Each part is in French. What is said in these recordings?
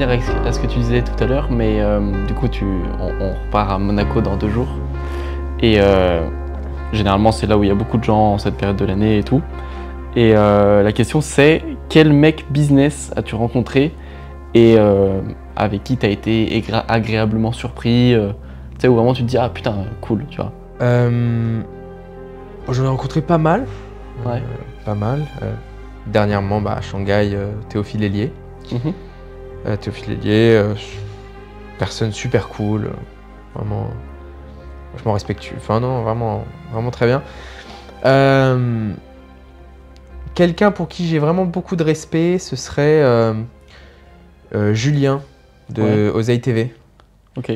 revenir à ce que tu disais tout à l'heure, mais du coup, on repart à Monaco dans 2 jours. Et généralement, c'est là où il y a beaucoup de gens en cette période de l'année et tout. Et la question, c'est quel mec business as-tu rencontré et avec qui tu as été agréablement surpris tu sais, où vraiment tu te dis, ah putain, cool, tu vois. J'en ai rencontré pas mal. Ouais. Pas mal. Dernièrement, à Shanghai, Théophile Hélier. Théophile Hélier, personne super cool, vraiment respectueux. Enfin non, vraiment très bien. Quelqu'un pour qui j'ai vraiment beaucoup de respect, ce serait Julien de Oseille TV. Ok.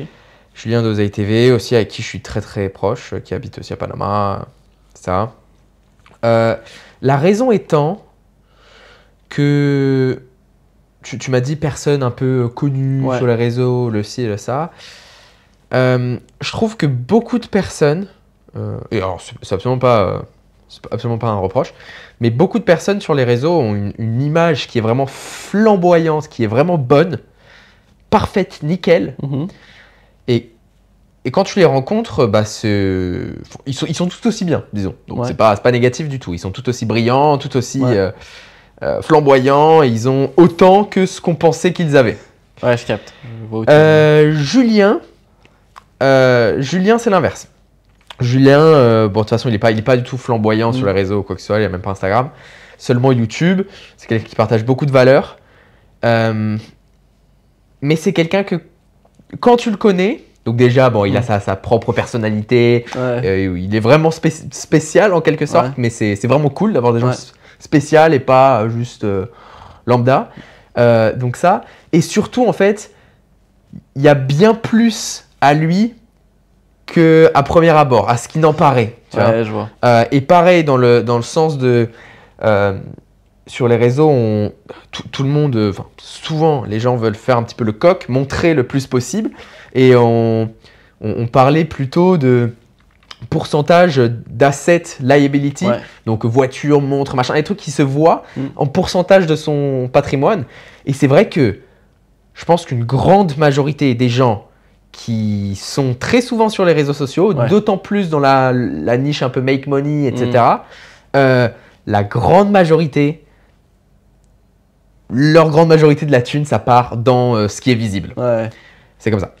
Julien d'Oseille TV, aussi avec qui je suis très très proche, qui habite aussi à Panama, ça. La raison étant que tu m'as dit personne un peu connue sur les réseaux, le ci et le ça. Je trouve que beaucoup de personnes, et alors c'est absolument pas un reproche, mais beaucoup de personnes sur les réseaux ont une image qui est vraiment flamboyante, qui est vraiment bonne, parfaite, nickel. Et quand tu les rencontres, ils sont tout aussi bien, disons. Donc c'est pas négatif du tout. Ils sont tout aussi brillants, tout aussi flamboyants. Et ils ont autant que ce qu'on pensait qu'ils avaient. Ouais, je capte. Julien, c'est l'inverse. Julien, de toute façon, il est pas du tout flamboyant sur les réseaux ou quoi que ce soit. Il n'a même pas Instagram. Seulement YouTube. C'est quelqu'un qui partage beaucoup de valeurs. Mais c'est quelqu'un que, quand tu le connais, donc déjà, il a sa propre personnalité. Il est vraiment spécial en quelque sorte. Mais c'est vraiment cool d'avoir des gens spéciaux et pas juste lambda. Donc ça. Et surtout, en fait, il y a bien plus à lui qu'à premier abord, à ce qui n'en paraît. Tu vois. Je vois. Et pareil, dans le sens de... sur les réseaux, tout le monde... souvent, les gens veulent faire un petit peu le coq, montrer le plus possible. Et on parlait plutôt de pourcentage d'asset liability, donc voiture, montre, machin, des trucs qui se voient en pourcentage de son patrimoine. Et c'est vrai que je pense qu'une grande majorité des gens qui sont très souvent sur les réseaux sociaux, d'autant plus dans la niche un peu make money, etc., leur grande majorité de la thune, ça part dans ce qui est visible. C'est comme ça.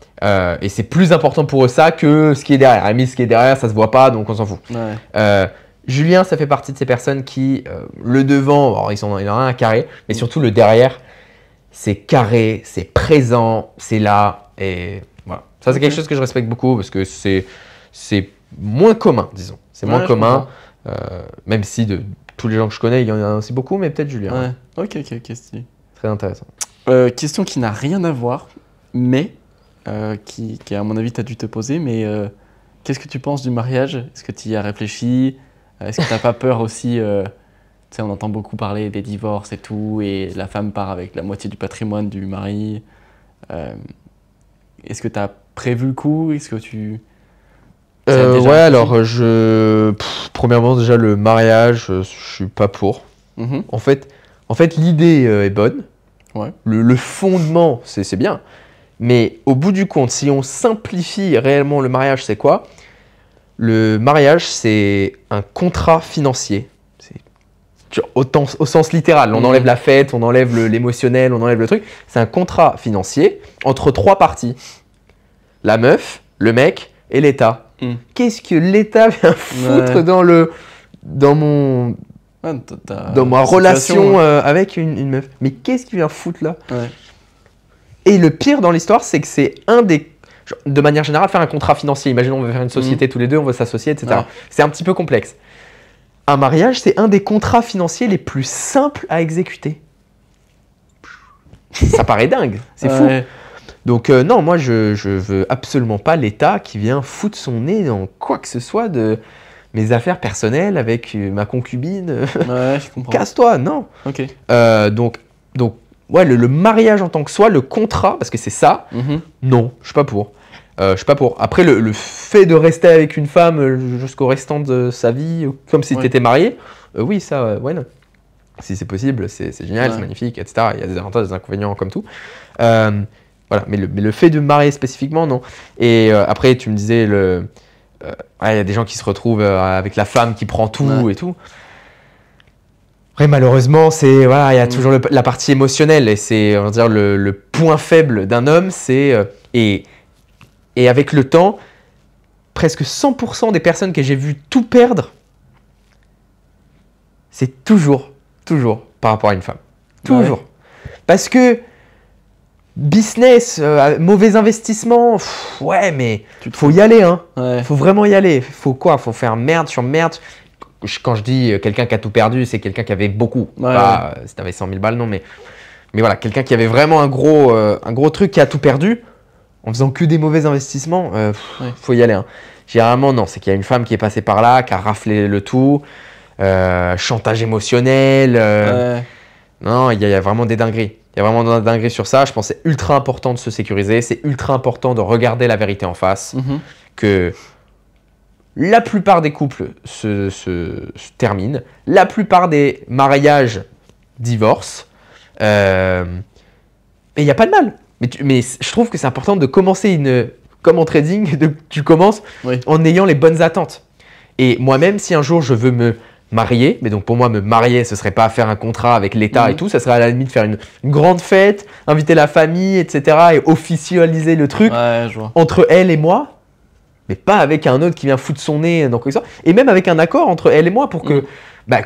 Et c'est plus important pour eux ça que ce qui est derrière. Ce qui est derrière, ça se voit pas, donc on s'en fout. Julien, ça fait partie de ces personnes qui, le devant, alors il en a un carré, mais surtout le derrière, c'est carré, c'est présent, c'est là. Et voilà. Ça, c'est quelque chose que je respecte beaucoup parce que c'est moins commun, disons. C'est moins commun, même si de tous les gens que je connais, il y en a aussi beaucoup, mais peut-être Julien. Ok, stylé. Très intéressant. Question qui n'a rien à voir, mais qui à mon avis, tu as dû te poser, mais qu'est-ce que tu penses du mariage? Est-ce que tu y as réfléchi? Est-ce que tu n'as pas peur aussi tu sais, on entend beaucoup parler des divorces et tout, et la femme part avec la moitié du patrimoine du mari. Est-ce que tu as prévu le coup? Est-ce que tu... alors, premièrement, déjà, le mariage, je suis pas pour. En fait, l'idée est bonne. Le fondement, c'est bien. Mais au bout du compte, si on simplifie réellement le mariage, c'est quoi? Le mariage, c'est un contrat financier. Au sens littéral. On enlève la fête, on enlève l'émotionnel, on enlève le truc. C'est un contrat financier entre 3 parties. La meuf, le mec et l'État. Qu'est-ce que l'État vient foutre dans ma relation avec une meuf? Mais qu'est-ce qu'il vient foutre là? Et le pire dans l'histoire, c'est que c'est de manière générale, faire un contrat financier. Imaginons, on veut faire une société tous les deux, on veut s'associer, etc. C'est un petit peu complexe. Un mariage, c'est un des contrats financiers les plus simples à exécuter. Ça paraît dingue, c'est fou. Donc non, moi je veux absolument pas l'État qui vient foutre son nez dans quoi que ce soit de mes affaires personnelles avec ma concubine. Je comprends. Casse-toi, non. Donc le mariage en tant que soi, le contrat, parce que c'est ça, non, je suis pas pour. Après, le fait de rester avec une femme jusqu'au restant de sa vie, comme si tu étais marié, oui, ça, non. si c'est possible, c'est génial, c'est magnifique, etc. Il y a des avantages, des inconvénients comme tout. Voilà, mais le fait de me marier spécifiquement, non. Et après, tu me disais, il y a des gens qui se retrouvent avec la femme qui prend tout et tout. Après, malheureusement, il y a toujours la partie émotionnelle et c'est, on va dire, le point faible d'un homme, c'est et avec le temps, presque 100% des personnes que j'ai vues tout perdre, c'est toujours par rapport à une femme. Toujours. Parce que business, mauvais investissement, mais faut y aller, hein. Faut vraiment y aller. Faut quoi? Faut faire merde sur merde. Quand je dis quelqu'un qui a tout perdu, c'est quelqu'un qui avait beaucoup. Si t'avais 100 000 balles, non, mais voilà, quelqu'un qui avait vraiment un gros truc, qui a tout perdu, en faisant que des mauvais investissements, faut y aller, hein. Généralement, non, c'est qu'il y a une femme qui est passée par là, qui a raflé le tout, chantage émotionnel. Non, il y a vraiment des dingueries. Il y a vraiment des dingueries sur ça. Je pense que c'est ultra important de se sécuriser. C'est ultra important de regarder la vérité en face. Que la plupart des couples se terminent. La plupart des mariages divorcent. Et il n'y a pas de mal. Mais je trouve que c'est important de commencer comme en trading, tu commences en ayant les bonnes attentes. Et moi-même, si un jour je veux me marier, mais donc pour moi me marier, ce serait pas faire un contrat avec l'État et tout, ça serait à la limite faire une grande fête, inviter la famille, etc. et officialiser le truc entre elle et moi, mais pas avec un autre qui vient foutre son nez dans quoi que ce soit. Et même avec un accord entre elle et moi pour que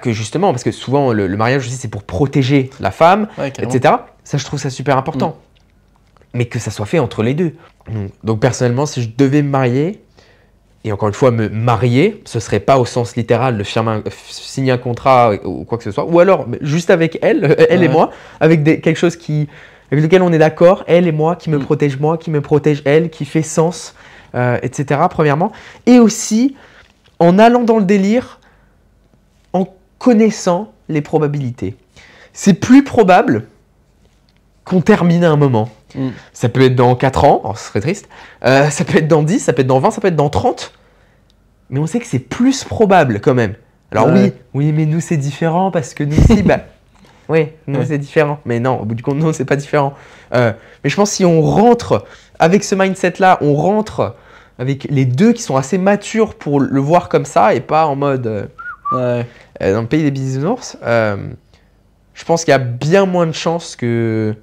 justement, parce que souvent le mariage aussi c'est pour protéger la femme, etc. Ça, je trouve ça super important. Mais que ça soit fait entre les deux. Donc personnellement, si je devais me marier, et encore une fois, me marier, ce serait pas au sens littéral de signer un contrat ou quoi que ce soit, ou alors juste avec elle et moi, avec quelque chose avec lequel on est d'accord, elle et moi, qui me protège moi, qui me protège elle, qui fait sens, etc. Premièrement. Et aussi, en allant dans le délire, en connaissant les probabilités. C'est plus probable qu'on termine à un moment. Ça peut être dans 4 ans, ce serait triste, ça peut être dans 10, ça peut être dans 20, ça peut être dans 30, mais on sait que c'est plus probable quand même. Alors oui, mais nous c'est différent parce que nous aussi, c'est différent. Mais non, au bout du compte, non, c'est pas différent. Mais je pense que si on rentre avec ce mindset-là, on rentre avec les deux qui sont assez matures pour le voir comme ça et pas en mode dans le pays des bisounours, je pense qu'il y a bien moins de chances que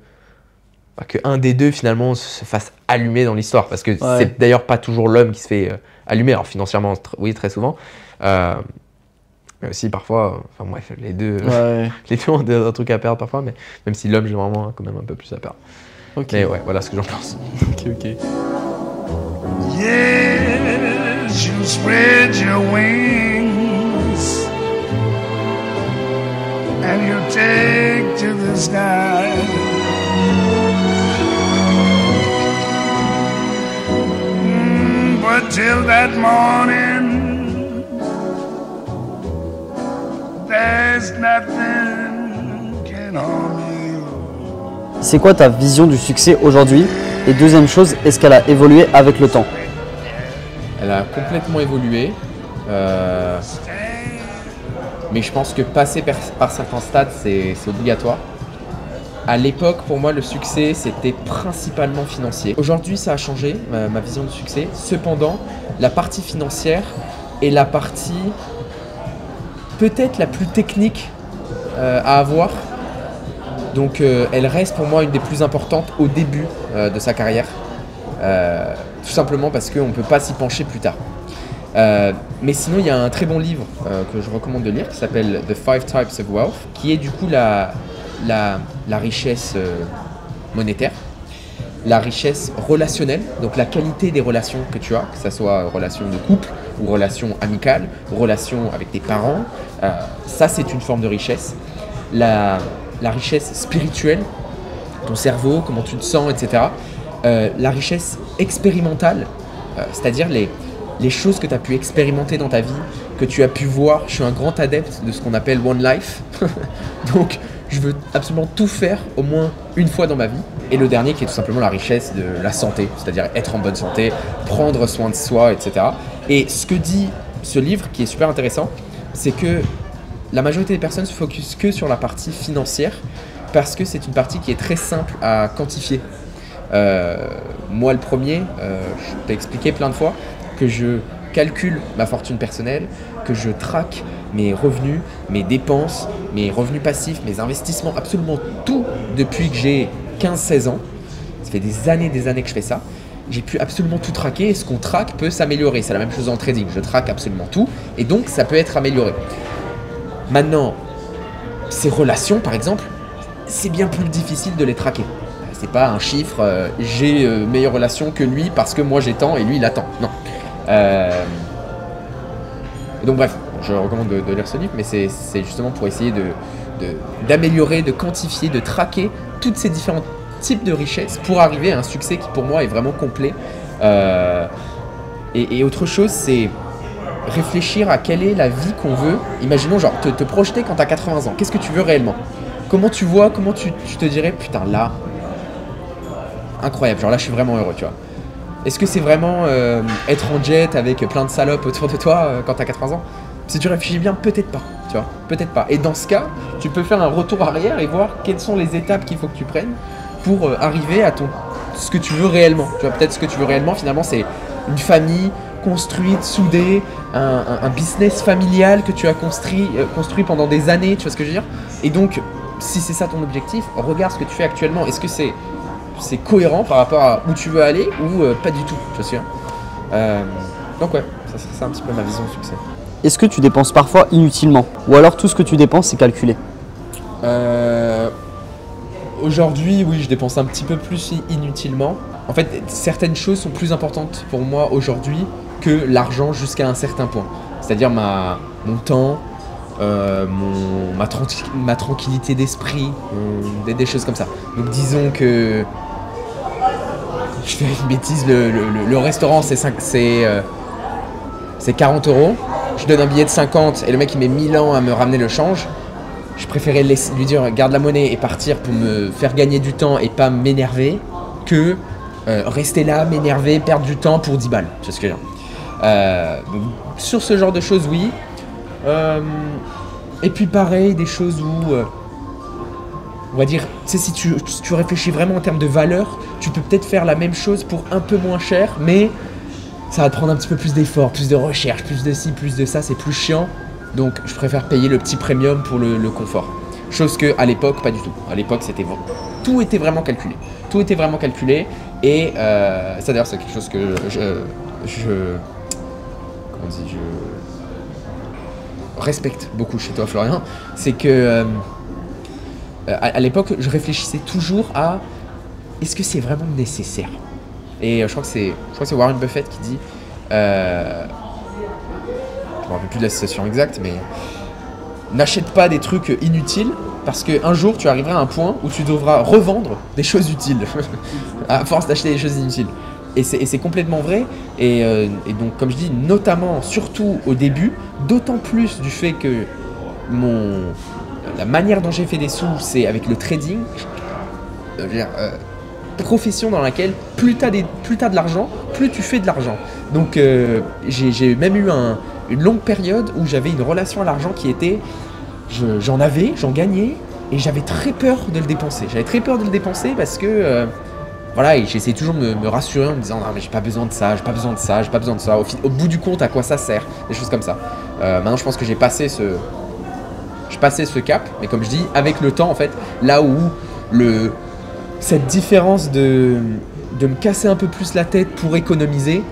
un des deux finalement se fasse allumer dans l'histoire, parce que c'est d'ailleurs pas toujours l'homme qui se fait allumer, alors financièrement oui très souvent, mais aussi parfois, enfin bref, les deux ont un truc à perdre parfois, mais même si l'homme généralement a quand même un peu plus à perdre. Mais voilà ce que j'en pense. Ok. Yes, you spread your wings and you take to the sky. But till that morning, there's nothing can harm you. C'est quoi ta vision du succès aujourd'hui? Et deuxième chose, est-ce qu'elle a évolué avec le temps? Elle a complètement évolué. Mais je pense que passer par certains stades, c'est obligatoire. À l'époque, pour moi, le succès, c'était principalement financier. Aujourd'hui, ça a changé, ma vision du succès. Cependant, la partie financière est la partie peut-être la plus technique à avoir. Donc, elle reste pour moi une des plus importantes au début de sa carrière. Tout simplement parce qu'on ne peut pas s'y pencher plus tard. Mais sinon, il y a un très bon livre que je recommande de lire qui s'appelle The 5 Types of Wealth, qui est du coup la richesse monétaire, la richesse relationnelle, donc la qualité des relations que tu as, que ce soit relations de couple ou relations amicales, ou relations avec tes parents, ça c'est une forme de richesse. La richesse spirituelle, ton cerveau, comment tu te sens, etc. La richesse expérimentale, c'est-à-dire les choses que tu as pu expérimenter dans ta vie, que tu as pu voir. Je suis un grand adepte de ce qu'on appelle One Life. Donc, je veux absolument tout faire au moins une fois dans ma vie. Et le dernier qui est tout simplement la richesse de la santé, c'est-à-dire être en bonne santé, prendre soin de soi, etc. Et ce que dit ce livre, qui est super intéressant, c'est que la majorité des personnes se focusent que sur la partie financière parce que c'est une partie qui est très simple à quantifier. Moi, le premier, je t'ai expliqué plein de fois que je calcule ma fortune personnelle, que je traque mes revenus, mes dépenses, mes revenus passifs, mes investissements, absolument tout depuis que j'ai 15-16 ans. Ça fait des années que je fais ça. J'ai pu absolument tout traquer et ce qu'on traque peut s'améliorer. C'est la même chose dans le trading. Je traque absolument tout et donc ça peut être amélioré. Maintenant, ces relations, par exemple, c'est bien plus difficile de les traquer. C'est pas un chiffre, j'ai meilleure relation que lui parce que moi j'ai tant et lui il a tant. Non. Donc bref, je recommande de lire ce livre, mais c'est justement pour essayer d'améliorer, de quantifier, de traquer toutes ces différents types de richesses pour arriver à un succès qui pour moi est vraiment complet. Et autre chose, c'est réfléchir à quelle est la vie qu'on veut. Imaginons genre te projeter quand tu as 80 ans. Qu'est-ce que tu veux réellement? Comment tu vois, comment tu te dirais, putain là, incroyable, genre là je suis vraiment heureux, tu vois. Est-ce que c'est vraiment être en jet avec plein de salopes autour de toi quand t'as 80 ans? Si tu réfléchis bien, peut-être pas, tu vois, peut-être pas. Et dans ce cas, tu peux faire un retour arrière et voir quelles sont les étapes qu'il faut que tu prennes pour arriver à ce que tu veux réellement. Tu vois, peut-être ce que tu veux réellement, finalement, c'est une famille construite, soudée, un business familial que tu as construit pendant des années, tu vois ce que je veux dire? Et donc, si c'est ça ton objectif, regarde ce que tu fais actuellement. Est-ce que c'est cohérent par rapport à où tu veux aller ou pas du tout, je suis sûr. Donc ouais, ça c'est un petit peu ma vision de succès. Est-ce que tu dépenses parfois inutilement? Ou alors tout ce que tu dépenses c'est calculé? Aujourd'hui, oui, je dépense un petit peu plus inutilement. En fait, certaines choses sont plus importantes pour moi aujourd'hui que l'argent jusqu'à un certain point. C'est-à-dire mon temps, ma tranquillité d'esprit, des choses comme ça. Donc disons que je fais une bêtise, le restaurant c'est 40 €. Je donne un billet de 50 et le mec il met 1000 ans à me ramener le change. Je préférais lui dire garde la monnaie et partir pour me faire gagner du temps et pas m'énerver que rester là, m'énerver, perdre du temps pour 10 balles. C'est ce que je veux dire. Sur ce genre de choses, oui. Et puis pareil, des choses où, on va dire, tu sais, si tu réfléchis vraiment en termes de valeur, tu peux peut-être faire la même chose pour un peu moins cher, mais ça va te prendre un petit peu plus d'efforts, plus de recherche, plus de ci, plus de ça, c'est plus chiant. Donc je préfère payer le petit premium pour le confort. Chose que à l'époque, pas du tout. À l'époque, tout était vraiment calculé. Tout était vraiment calculé. Et ça d'ailleurs, c'est quelque chose que comment on dit, je respecte beaucoup chez toi, Florian. C'est que à l'époque, je réfléchissais toujours à est-ce que c'est vraiment nécessaire? Et je crois que c'est Warren Buffett qui dit je me rappelle plus de la citation exacte, mais n'achète pas des trucs inutiles parce qu'un jour tu arriveras à un point où tu devras revendre des choses utiles à force d'acheter des choses inutiles. Et c'est complètement vrai. Et donc, comme je dis, notamment, surtout au début, d'autant plus du fait que la manière dont j'ai fait des sous, c'est avec le trading. Profession dans laquelle plus t'as de l'argent, plus tu fais de l'argent. Donc j'ai même eu une longue période où j'avais une relation à l'argent qui était, j'en gagnais et j'avais très peur de le dépenser. J'avais très peur de le dépenser parce que voilà, et j'essayais toujours de me rassurer en me disant non mais j'ai pas besoin de ça, j'ai pas besoin de ça, j'ai pas besoin de ça. Au bout du compte, à quoi ça sert? Des choses comme ça. Maintenant je pense que j'ai passé ce cap, mais comme je dis, avec le temps en fait, là où cette différence de me casser un peu plus la tête pour économiser,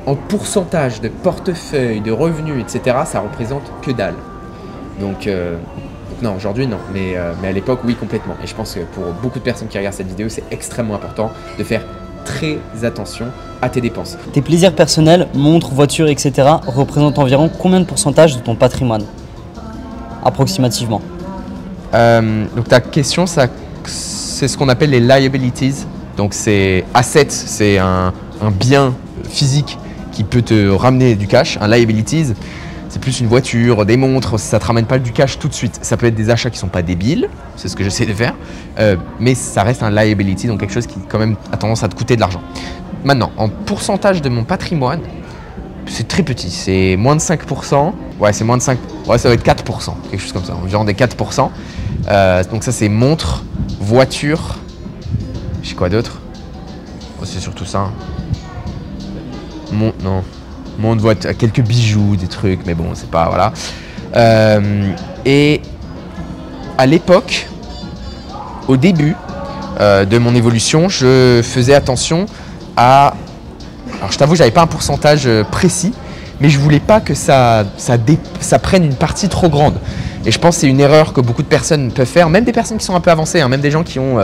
en pourcentage de portefeuille, de revenus, etc., ça représente que dalle. Donc non, aujourd'hui non, mais à l'époque oui, complètement. Et je pense que pour beaucoup de personnes qui regardent cette vidéo, c'est extrêmement important de faire très attention à tes dépenses. Tes plaisirs personnels, montres, voitures, etc. représentent environ combien de pourcentage de ton patrimoine? Approximativement. Donc ta question, c'est ce qu'on appelle les liabilities. Donc c'est assets, c'est un bien physique qui peut te ramener du cash. Un liabilities, c'est plus une voiture, des montres, ça te ramène pas du cash tout de suite. Ça peut être des achats qui sont pas débiles, c'est ce que j'essaie de faire, mais ça reste un liability, donc quelque chose qui quand même a tendance à te coûter de l'argent. Maintenant, en pourcentage de mon patrimoine, c'est très petit, c'est moins de 5%. Ouais, c'est moins de 5. Ouais, ça va être 4%, quelque chose comme ça, environ des 4%. Donc ça, c'est montre, voiture. Je sais quoi d'autre? Oh, c'est surtout ça. Non. Montre, voiture, quelques bijoux, des trucs, mais bon, c'est pas. Voilà. Et à l'époque, au début de mon évolution, je faisais attention à. Alors, je t'avoue, j'avais pas un pourcentage précis, mais je voulais pas que ça prenne une partie trop grande. Et je pense que c'est une erreur que beaucoup de personnes peuvent faire, même des personnes qui sont un peu avancées, hein, même des gens qui ont,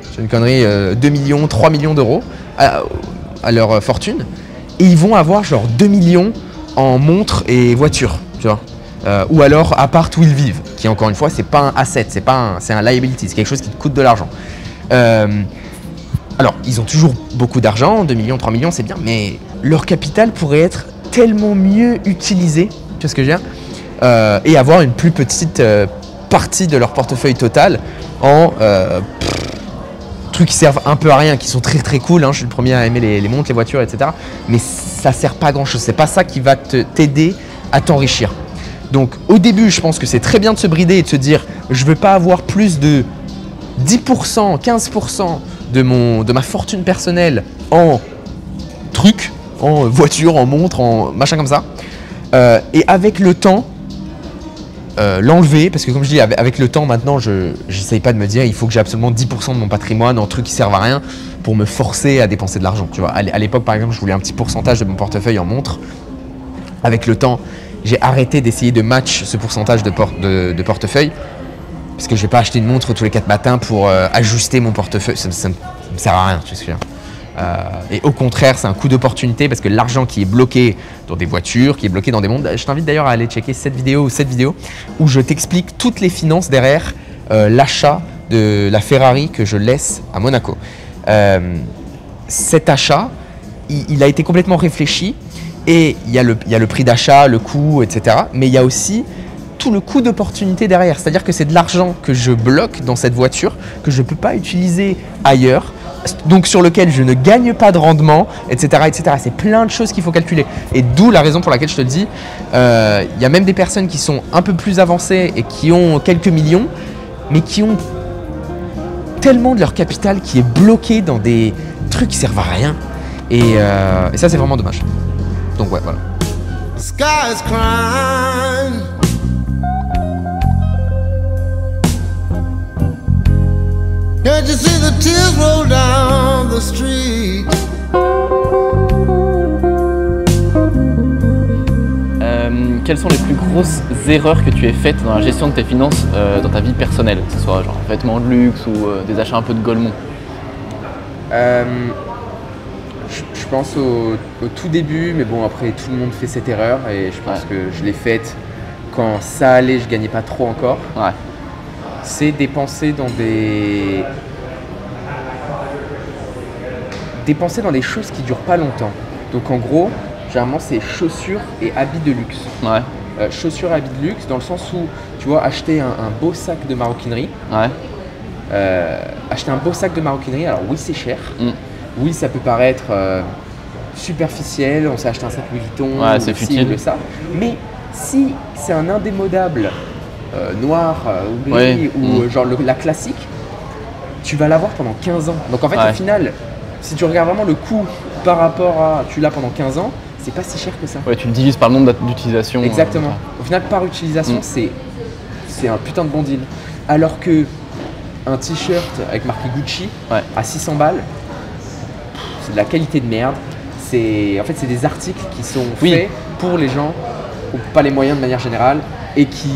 c'est une connerie, 2 millions, 3 millions d'euros à leur fortune. Et ils vont avoir genre 2 millions en montres et voitures, tu vois. Ou alors appart où ils vivent, qui encore une fois, c'est pas un asset, c'est un liability, c'est quelque chose qui te coûte de l'argent. Alors, ils ont toujours beaucoup d'argent, 2 millions, 3 millions, c'est bien, mais leur capital pourrait être tellement mieux utilisé, tu vois ce que je veux dire, et avoir une plus petite partie de leur portefeuille total en trucs qui servent un peu à rien, qui sont très très cool, hein, je suis le premier à aimer les montres, les voitures, etc. Mais ça sert pas à grand chose, c'est pas ça qui va t'aider à t'enrichir. Donc au début, je pense que c'est très bien de se brider et de se dire je veux pas avoir plus de 10%, 15% de ma fortune personnelle en trucs, en voiture, en montre, en machin comme ça. Et avec le temps, l'enlever, parce que comme je dis, avec le temps maintenant, j'essaye pas de me dire il faut que j'ai absolument 10% de mon patrimoine en trucs qui servent à rien pour me forcer à dépenser de l'argent. Tu vois, à l'époque par exemple, je voulais un petit pourcentage de mon portefeuille en montre. Avec le temps, j'ai arrêté d'essayer de match ce pourcentage de portefeuille, parce que je vais pas acheter une montre tous les 4 matins pour ajuster mon portefeuille, ça me sert à rien, tu sais ce que je veux dire. Et au contraire, c'est un coup d'opportunité parce que l'argent qui est bloqué dans des voitures, qui est bloqué dans des montres, je t'invite d'ailleurs à aller checker cette vidéo où je t'explique toutes les finances derrière l'achat de la Ferrari que je laisse à Monaco. Cet achat, il a été complètement réfléchi et il y a le prix d'achat, le coût, etc. Mais il y a aussi tout le coût d'opportunité derrière. C'est-à-dire que c'est de l'argent que je bloque dans cette voiture, que je ne peux pas utiliser ailleurs, donc sur lequel je ne gagne pas de rendement, etc. etc. C'est plein de choses qu'il faut calculer. Et d'où la raison pour laquelle je te le dis, y a même des personnes qui sont un peu plus avancées et qui ont quelques millions, mais qui ont tellement de leur capital qui est bloqué dans des trucs qui servent à rien. Et ça, c'est vraiment dommage. Donc ouais, voilà. Sky is crying. Can't you see the tears roll down the street? Quelles sont les plus grosses erreurs que tu aies faites dans la gestion de tes finances dans ta vie personnelle, que ce soit genre vêtements de luxe ou des achats un peu de golemont? Je pense au tout début, mais bon après tout le monde fait cette erreur et je pense que je l'ai faite quand ça allait, je gagnais pas trop encore. Ouais. C'est dépenser dans des choses qui durent pas longtemps. Donc en gros, généralement c'est chaussures et habits de luxe. Ouais. Chaussures et habits de luxe dans le sens où tu vois acheter un beau sac de maroquinerie. Ouais. Acheter un beau sac de maroquinerie, alors oui c'est cher. Oui, ça peut paraître superficiel, on s'est acheté un sac Louis Vuitton, ouais, c'est futile. Ou ça. Mais si c'est un indémodable noir ou gris ou genre la classique, tu vas l'avoir pendant 15 ans. Donc en fait, au final, si tu regardes vraiment le coût par rapport à tu l'as pendant 15 ans, c'est pas si cher que ça. Ouais, tu le divises par le nombre d'utilisations. Exactement. Au final, par utilisation, c'est un putain de bon deal. Alors que un t-shirt avec marqué Gucci à 600 balles, c'est de la qualité de merde. En fait, c'est des articles qui sont faits pour les gens qui n'ont pas les moyens de manière générale et qui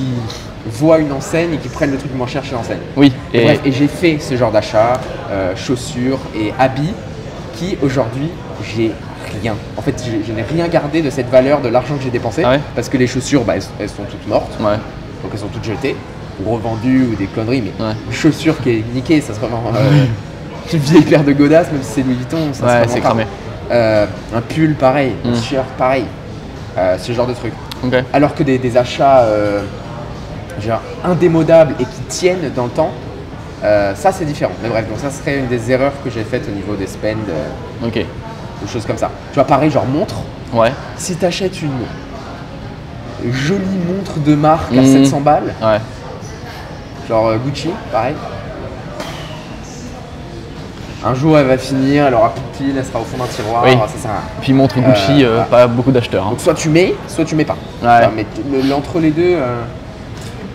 voient une enseigne et qui prennent le truc moins cher chez l'enseigne. Oui. Bref, et j'ai fait ce genre d'achat, chaussures et habits qui aujourd'hui, j'ai rien. En fait, je n'ai rien gardé de cette valeur de l'argent que j'ai dépensé parce que les chaussures, elles sont toutes mortes. Ouais. Donc elles sont toutes jetées ou revendues ou des conneries. Mais une chaussure qui est niquée, ça serait vraiment une vieille paire de godasses, même si c'est Louis Vuitton, ça serait c'est cramé. Un pull pareil, un t-shirt pareil, ce genre de truc. Okay. Alors que des achats genre indémodables et qui tiennent dans le temps, ça c'est différent. Mais bref, donc ça serait une des erreurs que j'ai faites au niveau des spends, ou choses comme ça. Tu vois, pareil, genre montre. Ouais. Si tu achètes jolie montre de marque à 700 balles. Ouais. Genre Gucci, pareil. Un jour, elle va finir, elle aura coûté, elle sera au fond d'un tiroir, Oui. ça sert à rien. Puis montre Gucci, voilà. pas beaucoup d'acheteurs. Hein. Donc soit tu mets pas. Ouais. Enfin, mais l'entre les deux,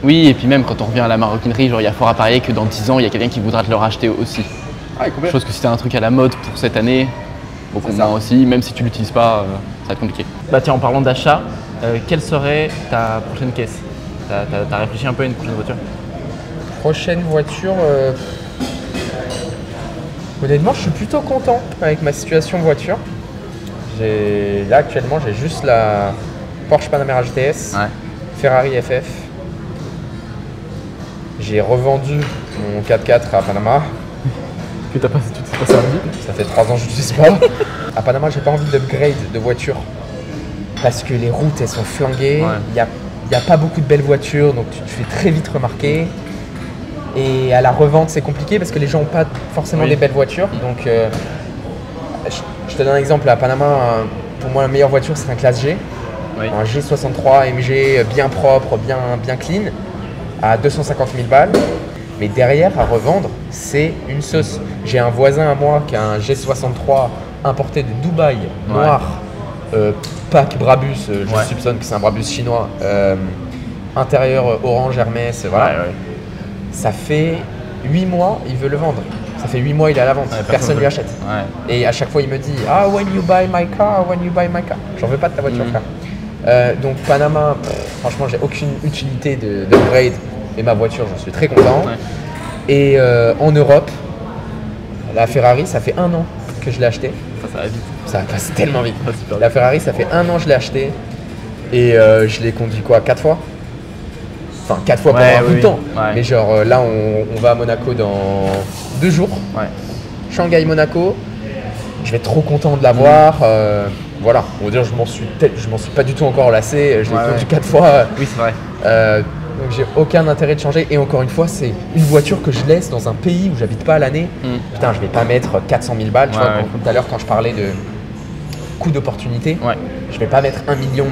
Oui, et puis même quand on revient à la maroquinerie, genre il y a fort à parier que dans 10 ans, il y a quelqu'un qui voudra te le racheter aussi. ah, complètement. Chose que si t'as un truc à la mode pour cette année, beaucoup C'est ça. moins aussi, même si tu l'utilises pas, ça va être compliqué. Bah tiens, en parlant d'achat, quelle serait ta prochaine caisse? T'as réfléchi un peu à une prochaine voiture? Prochaine voiture, honnêtement, je suis plutôt content avec ma situation voiture. Là, actuellement, j'ai juste la Porsche Panamera GTS, Ouais. Ferrari FF. J'ai revendu mon 4x4 à Panama. Que t'as pas, tu t'es pas servi? Ça fait 3 ans que je l'utilise pas. À Panama, j'ai pas envie d'upgrade de voiture parce que les routes, elles sont flinguées. Ouais. Il y a pas beaucoup de belles voitures, donc tu te fais très vite remarquer. Et à la revente, c'est compliqué parce que les gens n'ont pas forcément Oui. des belles voitures. Donc, je te donne un exemple. À Panama, pour moi, la meilleure voiture, c'est un classe G. Oui. Un G63 MG bien propre, bien clean, à 250 000 balles. Mais derrière, à revendre, c'est une sauce. J'ai un voisin à moi qui a un G63 importé de Dubaï, noir, pack Brabus, je Ouais. soupçonne que c'est un Brabus chinois, intérieur orange Hermès, voilà. Ouais, ouais. Ça fait 8 mois, il veut le vendre. Ça fait 8 mois, il est à la vente. Ouais, personne lui veut. achète. Ouais. Et à chaque fois, il me dit « Ah, when you buy my car, when you buy my car ». J'en veux pas de ta voiture, frère. Donc Panama, franchement, j'ai aucune utilité d'upgrade. Mais ma voiture, j'en suis très content. Ouais. Et en Europe, la Ferrari, ça fait 1 an que je l'ai achetée. Ça va vite. Ça passe tellement vite. Ça va super vite. La Ferrari, ça fait 1 an que je l'ai achetée. Et je l'ai conduit quoi, 4 fois. Enfin, 4 fois pendant Ouais, un bout oui, de temps. ouais. Mais genre là, on va à Monaco dans 2 jours. Ouais. Shanghai-Monaco. Je vais être trop content de l'avoir. Voilà, on va dire je m'en suis pas du tout encore lassé. Je l'ai Ouais, conduit ouais. 4 fois. Oui, c'est vrai. Donc j'ai aucun intérêt de changer. Et encore une fois, c'est une voiture que je laisse dans un pays où j'habite pas à l'année. Putain, je vais pas mettre 400 000 balles. Tu Ouais, vois, ouais. tout à l'heure quand je parlais de coût d'opportunité, Ouais. je vais pas mettre $1 million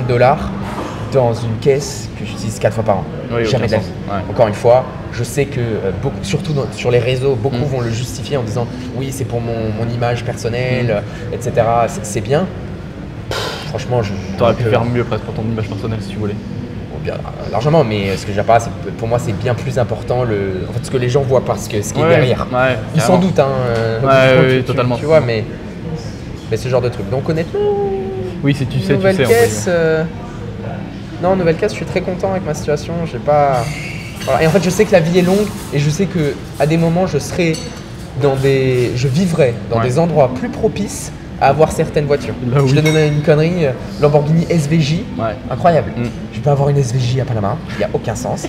dans une caisse que j'utilise 4 fois par an. Oui, Jamais de aucun la vie. sens. Ouais. Encore une fois, je sais que surtout sur les réseaux, beaucoup vont le justifier en disant oui, c'est pour mon image personnelle, etc. C'est bien. Franchement, T'aurais pu faire mieux presque pour ton image personnelle si tu voulais. bien, largement, mais ce que j'ai pas, c'est que pour moi, c'est bien plus important en fait, ce que les gens voient parce que ce qui est derrière. Ouais, Ils s'en doutent, hein. Oui, totalement. Tu vois, mais ce genre de truc. Donc honnêtement, Oui, si tu sais, nouvelle tu sais. caisse. Non, nouvelle caisse, je suis très content avec ma situation. J'ai pas. Voilà. Et en fait, je sais que la vie est longue et je sais que à des moments, je vivrai dans Ouais. des endroits plus propices à avoir certaines voitures. Là, Je oui. te donne une connerie, Lamborghini SVJ, Ouais. incroyable. Mm. Je vais pas avoir une SVJ à Panama, il n'y a aucun sens.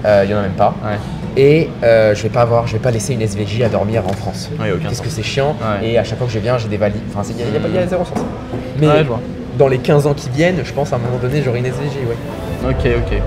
Il y en a même pas. Ouais. Et je vais pas laisser une SVJ à dormir en France. Ouais, aucun Qu'est-ce sens. que c'est chiant. Ouais. Et à chaque fois que je viens, j'ai des valises. Enfin, il y a zéro sens. Mais Ouais, je vois. dans les 15 ans qui viennent, je pense à un moment donné, j'aurai une SVJ, ouais. Ok.